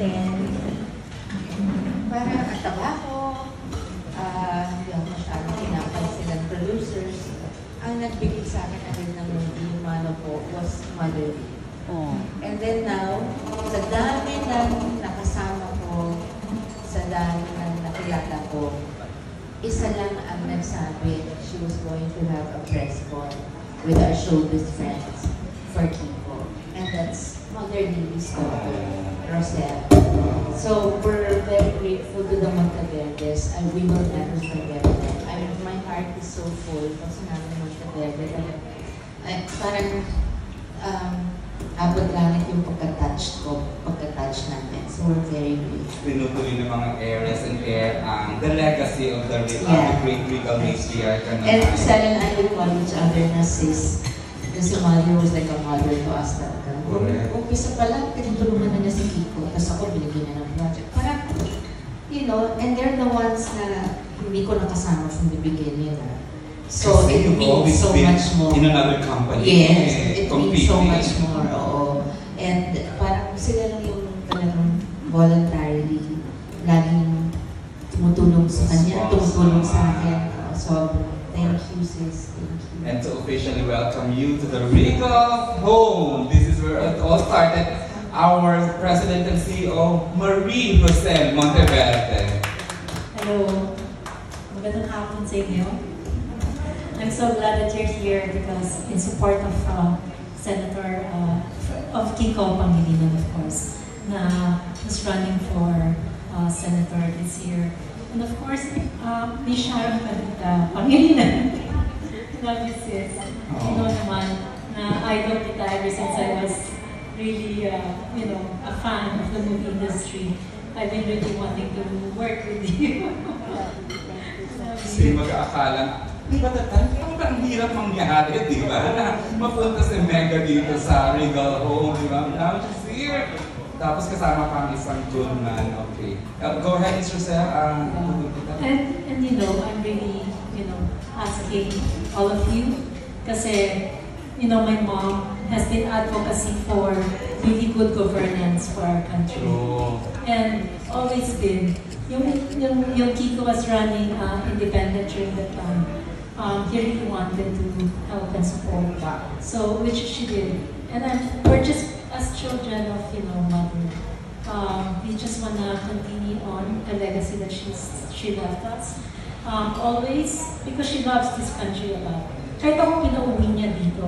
attend. Parang ang trabaho, hindi ako masyadong pinapansin ng producers. Ang nagbigay sa akin agad ng movie, Mano po, was Motherly. Oh. And then now, sa dami ng nakasama ko, sa dami ng nakilala ko, isa lang ang nagsabi she was going to have a press con with our showbiz friends for Kiko. And that's Mother Lily's daughter, Roselle. So we're very grateful to the Monteverdes, and we will never forget them. My heart is so full kasi namin Monteverde. Parang abot langit yung pagka-touch namin. So we're very grateful. Tinutuloy ng mga heirs and heir the legacy of the great regal matriarch. And Sal and I will call each other na sis. Kasi mother was like a mother to us talaga. Umpisa pa lang, tinutulungan na niya si Kiko. Tapos ako, binigyan niya ng project. Parang, you know, and they're the ones na hindi ko nakasama from the beginning. So it means so much more. In another company. Yes, it means so much more. Oo. And parang sila lang yung talagang voluntarily laging tumutulong sa kanya, tumutulong sa akin. So, thank you, sis. Thank you. And to officially welcome you to the Regal home. This is where it all started. Our President and CEO, Marie Jose Monteverde. Hello. Magandang hapon sa inyo. I'm so glad that you're here because in support of Senator of Kiko Pangilinan, of course, na who's running for Senator this year. And of course, Ms. Sharon Pangilinan. Love you, sis. You know naman na idol kita ever since I was really, you know, a fan of the movie industry. I've been really wanting to work with you. Kasi mag-aakalang, di ba ang hirap mangyari, di ba? Mapunta si Mega dito sa Regal home, di ba? Now she's here. Tapos kasama pa ang isang tune man. Okay. Go ahead, Mr. Sir. And you know, I'm really, you know, asking all of you kasi, you know, my mom has been advocacy for really good governance for our country. And always been. Yung Kiko was running independent during that time. He really wanted to help and support. So, which she did. And we're just, as children of, you know, mother, we just want to continue on the legacy that she left us. Always, because she loves this country a lot. Kahit ako pinauwi niya dito.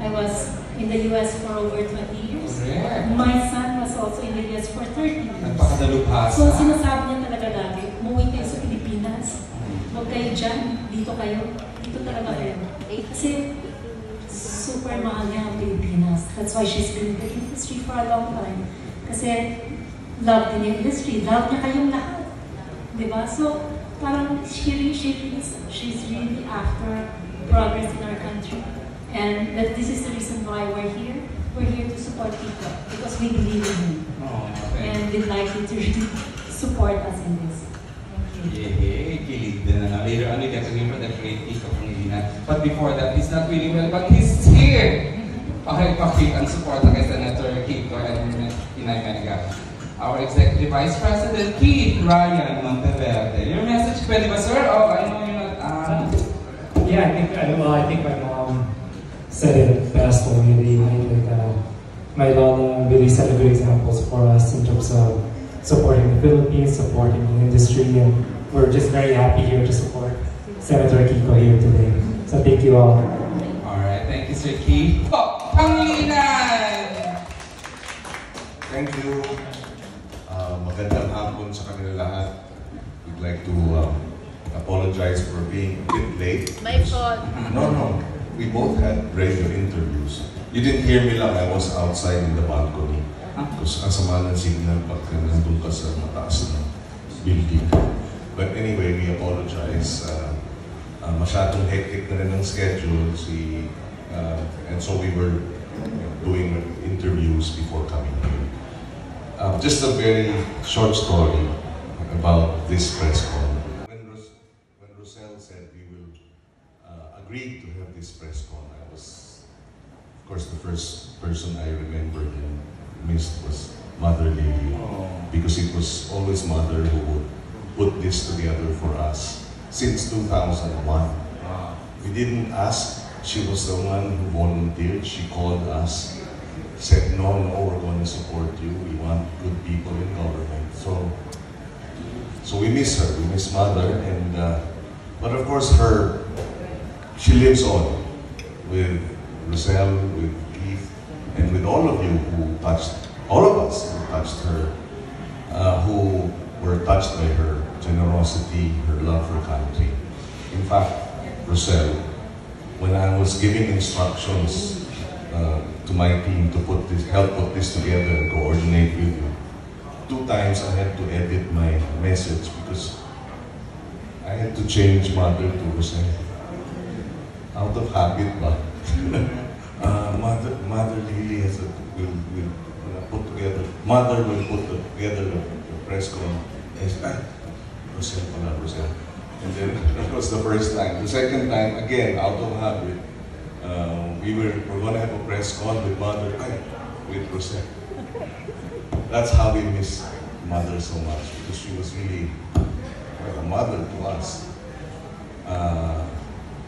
I was in the US for over 20 years. My son was also in the US for 30 years. Nagpakadalubhasa. So sinasabi niya talaga lagi, umuwi kayo sa Pilipinas. Huwag kayo dyan, dito kayo. Dito talaga kayo. Kasi super mahal niya ang Pilipinas. That's why she's been in the industry for a long time. Kasi love din yung industry. Love niya kayong lahat. Diba? So parang she's really after progress in our country. And that this is the reason why we're here. We're here to support people because we believe in him. And we'd like you to really support us in this. Thank you. Yeah, kilig din na. Later on, we get to hear from the great Kiko Pangilinan. But before that, he's not really well, but he's here! Pakipakit ang support kay Senator Kiko and Inay Maniga. Our Executive Vice President, Keith Ryan Monteverde. Your message, pwede ba, sir? Oh, I know you're not... Yeah, I think my mom said it best already. My Lola really set a good examples for us in terms of supporting the Philippines, supporting the industry, and we're just very happy here to support Senator Kiko here today. So thank you all. Alright, thank you, Sir Keith. Pangilinan! Thank you. Magandang hapon sa kanila lahat. We'd like to apologize for being a bit late. My fault. No. We both had regular interviews. You didn't hear me lang. I was outside in the balcony. Because ang sama ng signal pagka nandun ka sa mataas na building. But anyway, we apologize. Masyadong hectic na rin ang schedule. And so we were doing interviews before coming here. Just a very short story about this press call. When Roselle said we will agree to have this press call, I was, of course, the first person I remembered and missed was Mother Lily. because it was always mother who would put this together for us since 2001. We didn't ask. She was the one who volunteered. She called us, said, no, we're going to support you. We want good people in government. So we miss her. We miss mother. And but of course, she lives on with Roselle, with Keith, and with all of you who touched, all of us who touched her, who were touched by her generosity, her love for country. In fact, Roselle, when I was giving instructions to my team to help put this together and coordinate with you, 2 times I had to edit my message because I had to change mother to Roselle. Out of habit ba? Mother really will put together, mother will put together the press con. And I said, Roselle pala, Roselle. And then that was the first time. The second time, again, out of habit, we're going to have a press con with mother, with Roselle. That's how we miss mother so much, because she was really like a mother to us.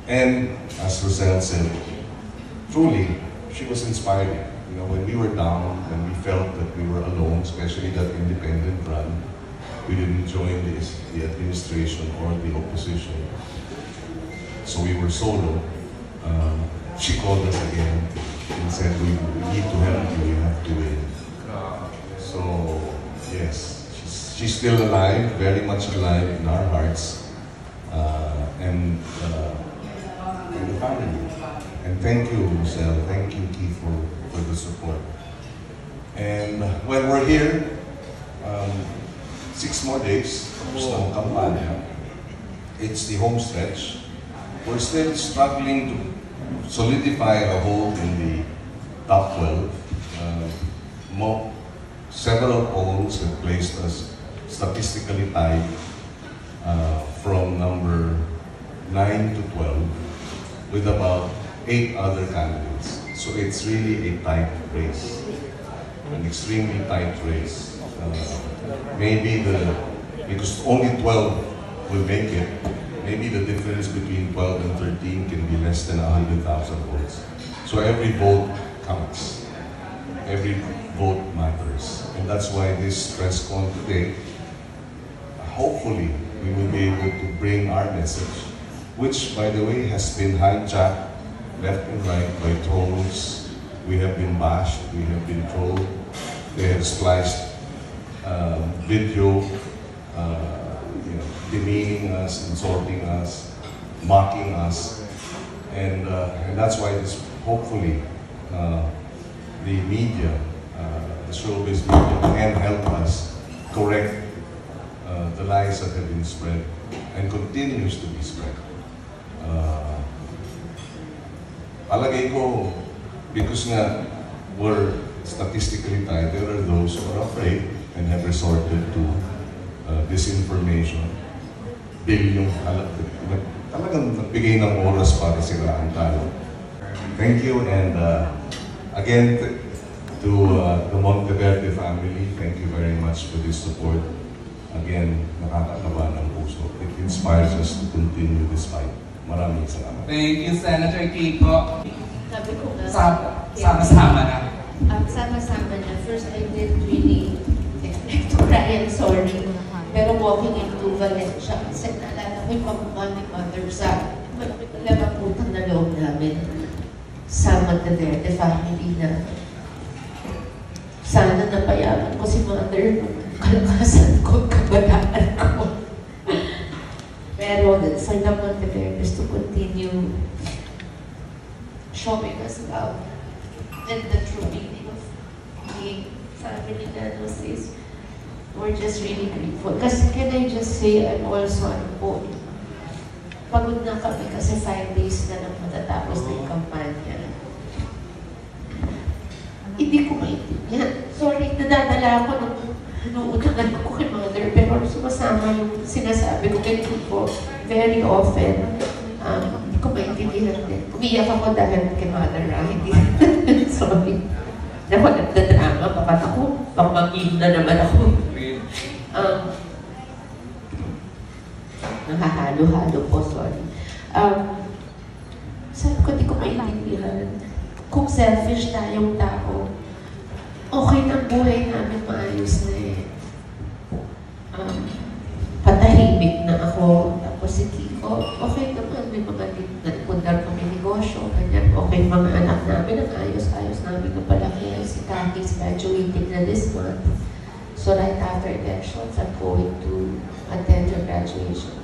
And as Roselle said, truly, she was inspiring. You know, when we were down, when we felt that we were alone, especially that independent run, we didn't join the administration or the opposition. So we were solo. She called us again and said, we need to help you, we have to win. So, yes, she's still alive, very much alive in our hearts. And the family. And thank you, Roselle, thank you, Keith, for the support. And when we're here, 6 more days, tapos ng kampanya. It's the home stretch. We're still struggling to solidify a hold in the top 12. Several polls have placed us statistically tied from number 9 to 12 with about 8 other candidates. So it's really a tight race, an extremely tight race. Maybe because only 12 will make it, maybe the difference between 12 and 13 can be less than 100,000 votes. So every vote counts. Every vote matters. And that's why this press con today, hopefully, we will be able to bring our message, which, by the way, has been hijacked left and right by trolls. We have been bashed, we have been trolled. They have spliced video, demeaning us, insulting us, mocking us, and that's why this, hopefully, the media, the showbiz media, can help us correct the lies that have been spread and continues to be spread. Palagay ko, because nga we're statistically tied, there are those who are afraid and have resorted to disinformation. Yung talagang nagbigay ng oras para sila ang talo. Thank you, and again to the Monteverde family, thank you very much for this support. Again, nakakataba ng puso. It inspires us to continue this fight. Maraming salamat. Thank you, Senator Kiko. Sabi ko nga, Sama-sama na. Sama-sama na. First, I didn't really expect to cry, I'm sorry. Pero walking into Valencia, kasi naalala ko yung pamukha ni Mother sa lamang na loob namin sa Monteverde family na sana napayaman ko si Mother nung kalakasan ko, kabataan ko. Pero for the Monteverdes to continue showing us love and the true meaning of being family nanos is we're just really grateful. Kasi can I just say, I'm also on pagod na kami kasi 5 days na lang matatapos ng kampanya. Hindi ko maintindihan. Sorry, nadadala ako ng inuutangan ko kay Mother, pero sumasama yung sinasabi ko kay Kiko very often. Hindi ko maintindihan din. Umiyak ako dahil kay Mother, hindi. Sorry. Naku, nagdadrama nga, baka ako, pang-mangin na naman ako. Nahahalo-halo po, sorry. Sabi ko, di ko maintindihan. Kung selfish tayong tao, okay na buhay namin maayos na eh. Patahimik na ako. Tapos si Kiko, okay naman, may mga nagpundar kami negosyo, ganyan, okay mga anak namin, ang ayos-ayos namin na palaki. Si Kaki's graduating na this month. So right after elections, I'm going to attend her graduation.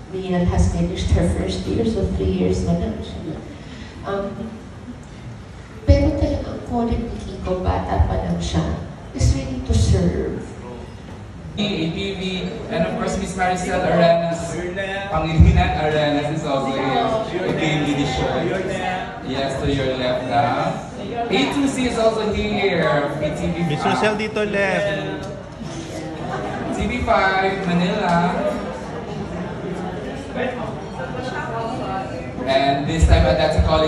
Miel has finished her first year, so 3 years na lang siya. Pero talagang calling ni Kiko, bata pa lang siya, is ready to serve. APV, and of course Miss Maricel Arenas, Pangilinan Arenas is also here. Again, with the shirt. Yes, to your left now. A2C is also here. PTV5. Miss Rosel dito left. TV5, Manila. And this time I'd like to call in